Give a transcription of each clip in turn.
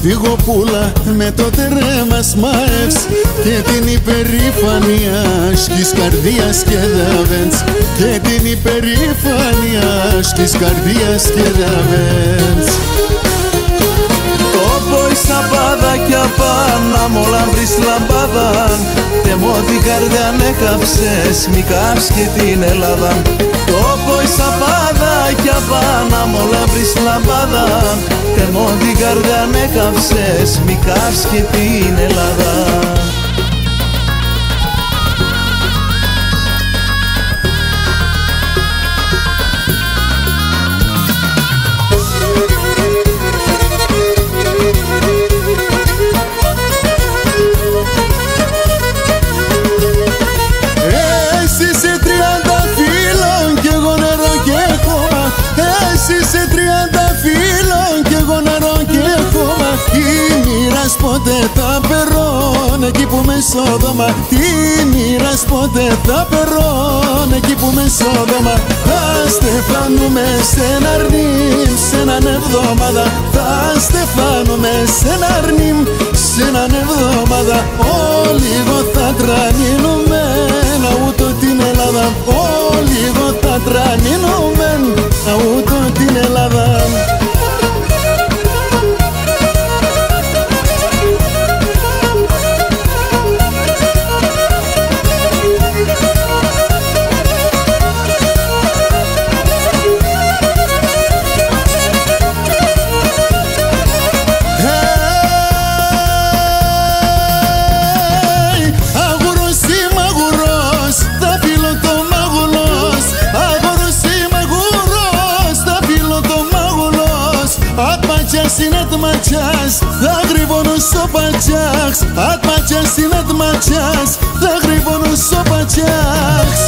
σφυγοπούλα με το τερέμα σμαεύς και την υπερηφανία της καρδίας και δαβέντς και την υπερηφανία της καρδίας και δαβέντς. Τόπο η σαμπάδα κι απάνα μ' όλα βρεις λαμπάδαν τεμώ την καρδιά έκαψες μη κάψ και την Ελλάδα. Τόπο η σαμπάδα κι απάνα μ' όλα βρεις λαμπάδαν τεμώ την καρδιά έκαψες μη κάψ και την Ελλάδα. Ποτέ θα περών εκεί που με Σόδομα, τι μοίρας ποτέ θα περών εκεί που με Σόδομα. Θα στεφάνουμε σε ένα αρνίμ, σε έναν εβδομάδα. Θα στεφάνουμε σε ένα αρνίμ, σε έναν εβδομάδα. Όλοι εγώ θα τρανίνουμε να ούτω την Ελλάδα. Όλοι εγώ θα τρανίνουμε να ούτω την Ελλάδα. Θα γρυβώνω στο πατσιάξ, ατματιάς είναι ατματιάς, θα γρυβώνω στο πατσιάξ.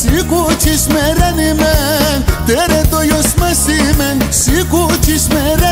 Σηκούτσις με ρένιμεν, τερε το γιος μασίμεν, σηκούτσις με ρένιμεν.